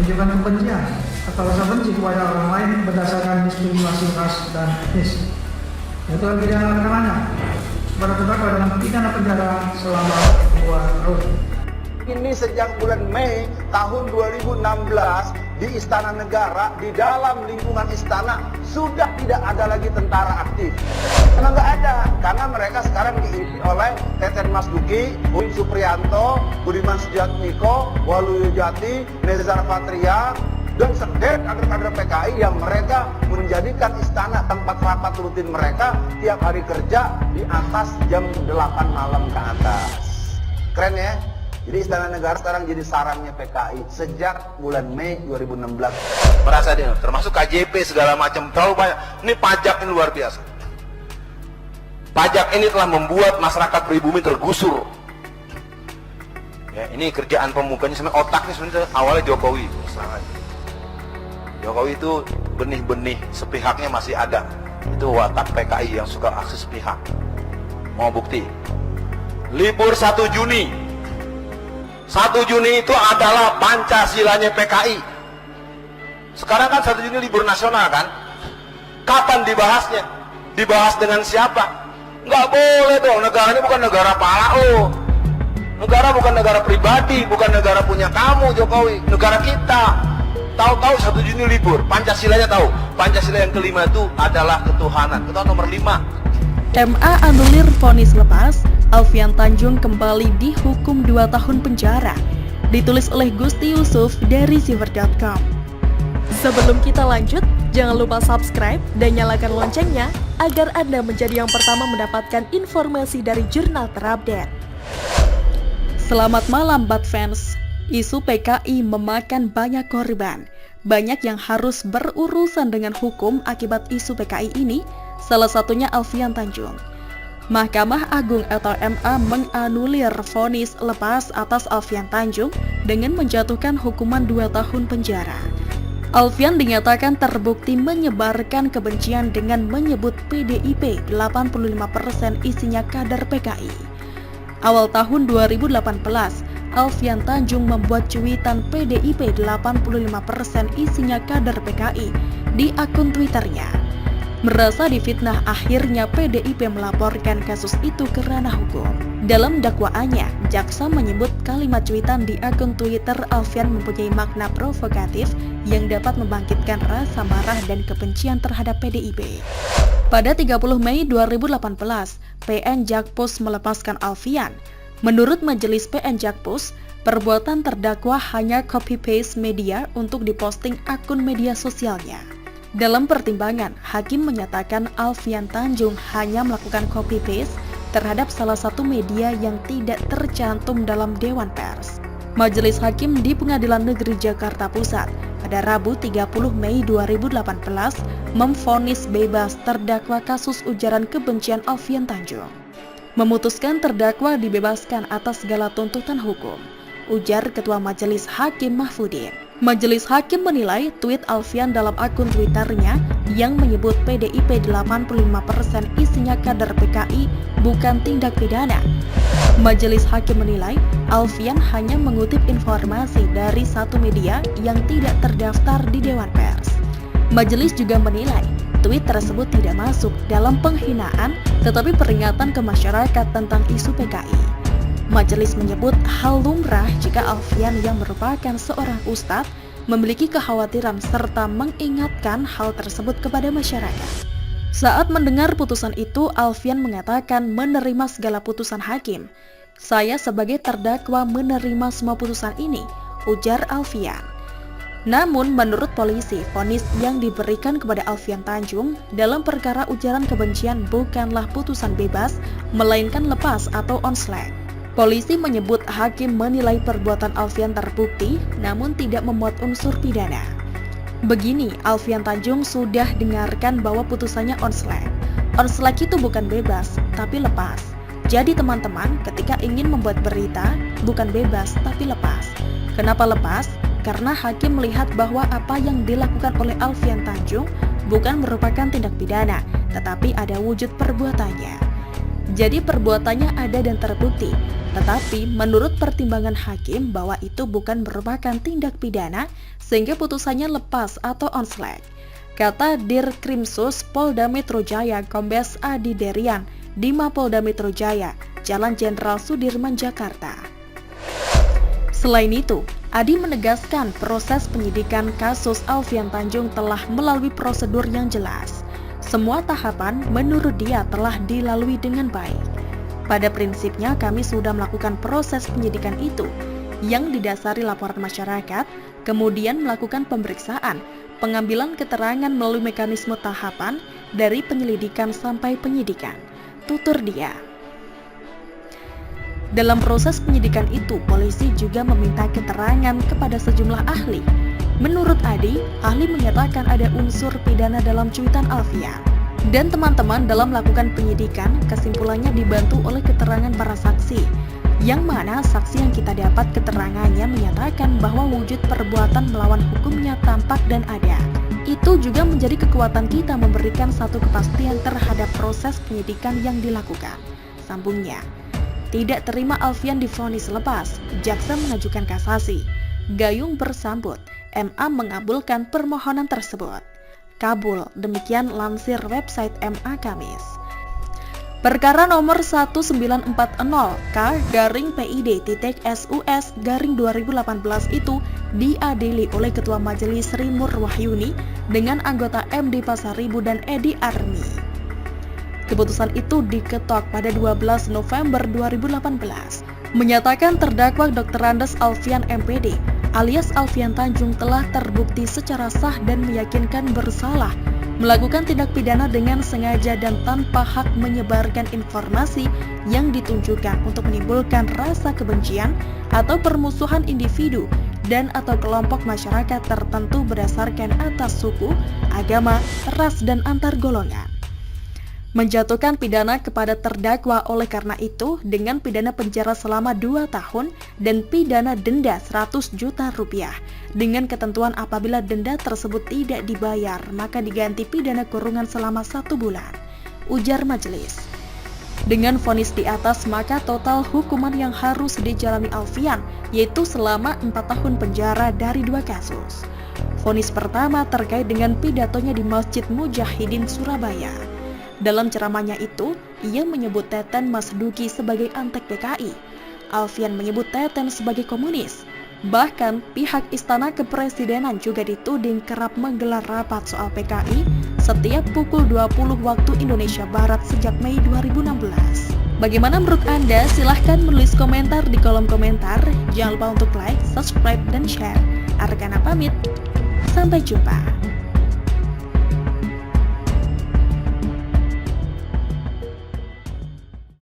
menunjukkan kebencian atau rasa benci kepada orang lain berdasarkan diskriminasi ras dan etnis. Yaitu pidana kenaannya kepada terdakwa dengan pidana penjara selama 2 tahun. Ini sejak bulan Mei tahun 2016 di Istana Negara, di dalam lingkungan istana sudah tidak ada lagi tentara aktif. Karena nggak ada, karena mereka sekarang diisi oleh Teten Mas Duki, Budi Suprianto, Budiman Sujatmiko, Waluyo Jati, Nezar Patria, dan sederet kader-kader PKI yang mereka menjadikan istana tempat rapat rutin mereka tiap hari kerja di atas jam 8 malam ke atas. Keren ya? Jadi Istana Negara sekarang jadi sarangnya PKI sejak bulan Mei 2016. Merasa dia, termasuk KJP segala macam, terlalu banyak. Ini pajak ini luar biasa. Pajak ini telah membuat masyarakat pribumi tergusur. Ya, ini kerjaan pemukanya sebenarnya, otaknya sebenarnya awalnya Jokowi. Jokowi itu benih-benih sepihaknya masih ada. Itu watak PKI yang suka aksi sepihak. Mau bukti? Libur 1 Juni. 1 Juni itu adalah Pancasilanya PKI. Sekarang kan 1 Juni libur nasional kan? Kapan dibahasnya? Dibahas dengan siapa? Nggak boleh dong, negara ini bukan negara palao. Negara bukan negara pribadi, bukan negara punya kamu Jokowi. Negara kita. Tahu-tahu 1 Juni libur, Pancasilanya tahu. Pancasila yang kelima itu adalah ketuhanan. Ketuhanan nomor 5. MA anulir vonis lepas, Alfian Tanjung kembali dihukum 2 tahun penjara. Ditulis oleh Gusti Yusuf dari Siver.com. Sebelum kita lanjut, jangan lupa subscribe dan nyalakan loncengnya agar Anda menjadi yang pertama mendapatkan informasi dari jurnal terupdate. Selamat malam Bat fans. Isu PKI memakan banyak korban. Banyak yang harus berurusan dengan hukum akibat isu PKI ini, salah satunya Alfian Tanjung. Mahkamah Agung atau MA menganulir vonis lepas atas Alfian Tanjung dengan menjatuhkan hukuman 2 tahun penjara. Alfian dinyatakan terbukti menyebarkan kebencian dengan menyebut PDIP 85% isinya kader PKI. Awal tahun 2018, Alfian Tanjung membuat cuitan PDIP 85% isinya kader PKI di akun Twitternya. Merasa difitnah, akhirnya PDIP melaporkan kasus itu ke ranah hukum. Dalam dakwaannya, jaksa menyebut kalimat cuitan di akun Twitter Alfian mempunyai makna provokatif yang dapat membangkitkan rasa marah dan kebencian terhadap PDIP. Pada 30 Mei 2018, PN Jakpus melepaskan Alfian. Menurut Majelis PN Jakpus, perbuatan terdakwa hanya copy-paste media untuk diposting akun media sosialnya. Dalam pertimbangan, hakim menyatakan Alfian Tanjung hanya melakukan copy-paste terhadap salah satu media yang tidak tercantum dalam Dewan Pers. Majelis Hakim di Pengadilan Negeri Jakarta Pusat pada Rabu 30 Mei 2018 memvonis bebas terdakwa kasus ujaran kebencian Alfian Tanjung. Memutuskan terdakwa dibebaskan atas segala tuntutan hukum, ujar Ketua Majelis Hakim Mahfudin. Majelis Hakim menilai tweet Alfian dalam akun Twitternya yang menyebut PDIP 85% isinya kader PKI bukan tindak pidana. Majelis Hakim menilai Alfian hanya mengutip informasi dari satu media yang tidak terdaftar di Dewan Pers. Majelis juga menilai tweet tersebut tidak masuk dalam penghinaan tetapi peringatan ke masyarakat tentang isu PKI. Majelis menyebut hal lumrah jika Alfian yang merupakan seorang ustadz memiliki kekhawatiran serta mengingatkan hal tersebut kepada masyarakat. Saat mendengar putusan itu, Alfian mengatakan menerima segala putusan hakim. Saya sebagai terdakwa menerima semua putusan ini, ujar Alfian. Namun menurut polisi, vonis yang diberikan kepada Alfian Tanjung dalam perkara ujaran kebencian bukanlah putusan bebas, melainkan lepas atau onslet. Polisi menyebut hakim menilai perbuatan Alfian terbukti, namun tidak memuat unsur pidana. Begini, Alfian Tanjung sudah dengarkan bahwa putusannya onslet. Onslet itu bukan bebas, tapi lepas. Jadi teman-teman, ketika ingin membuat berita, bukan bebas, tapi lepas. Kenapa lepas? Karena hakim melihat bahwa apa yang dilakukan oleh Alfian Tanjung bukan merupakan tindak pidana, tetapi ada wujud perbuatannya. Jadi perbuatannya ada dan terbukti. Tetapi menurut pertimbangan hakim bahwa itu bukan merupakan tindak pidana sehingga putusannya lepas atau onslek. Kata Dirkrimsus Polda Metro Jaya Kombes Adi Derian di Mapolda Metro Jaya, Jalan Jenderal Sudirman, Jakarta. Selain itu, Adi menegaskan proses penyidikan kasus Alfian Tanjung telah melalui prosedur yang jelas. Semua tahapan menurut dia telah dilalui dengan baik. Pada prinsipnya kami sudah melakukan proses penyidikan itu yang didasari laporan masyarakat, kemudian melakukan pemeriksaan, pengambilan keterangan melalui mekanisme tahapan dari penyelidikan sampai penyidikan, tutur dia. Dalam proses penyidikan itu, polisi juga meminta keterangan kepada sejumlah ahli. Menurut Adi, ahli menyatakan ada unsur pidana dalam cuitan Alfian. Dan teman-teman dalam melakukan penyidikan, kesimpulannya dibantu oleh keterangan para saksi, yang mana saksi yang kita dapat keterangannya menyatakan bahwa wujud perbuatan melawan hukumnya tampak dan ada. Itu juga menjadi kekuatan kita memberikan satu kepastian terhadap proses penyidikan yang dilakukan. Sambungnya, tidak terima Alfian divonis lepas, jaksa mengajukan kasasi. Gayung bersambut, MA mengabulkan permohonan tersebut. Kabul, demikian lansir website MA Kamis. Perkara nomor 1940K-PID-SUS-2018 itu diadili oleh Ketua Majelis Sri Mur Wahyuni dengan anggota MD Pasaribu dan Edi Armi. Keputusan itu diketok pada 12 November 2018, menyatakan terdakwa Dr. Andes Alfian MPD alias Alfian Tanjung telah terbukti secara sah dan meyakinkan bersalah melakukan tindak pidana dengan sengaja dan tanpa hak menyebarkan informasi yang ditunjukkan untuk menimbulkan rasa kebencian atau permusuhan individu dan atau kelompok masyarakat tertentu berdasarkan atas suku, agama, ras, dan antar golongan. Menjatuhkan pidana kepada terdakwa oleh karena itu dengan pidana penjara selama 2 tahun dan pidana denda 100 juta rupiah. Dengan ketentuan apabila denda tersebut tidak dibayar, maka diganti pidana kurungan selama 1 bulan, ujar majelis. Dengan vonis di atas, maka total hukuman yang harus dijalani Alfian yaitu selama 4 tahun penjara dari 2 kasus. Vonis pertama terkait dengan pidatonya di Masjid Mujahidin Surabaya. Dalam ceramahnya itu, ia menyebut Teten Mas Duki sebagai antek PKI. Alfian menyebut Teten sebagai komunis. Bahkan, pihak Istana Kepresidenan juga dituding kerap menggelar rapat soal PKI setiap pukul 20 waktu Indonesia Barat sejak Mei 2016. Bagaimana menurut Anda? Silahkan menulis komentar di kolom komentar. Jangan lupa untuk like, subscribe, dan share. Arkana pamit. Sampai jumpa.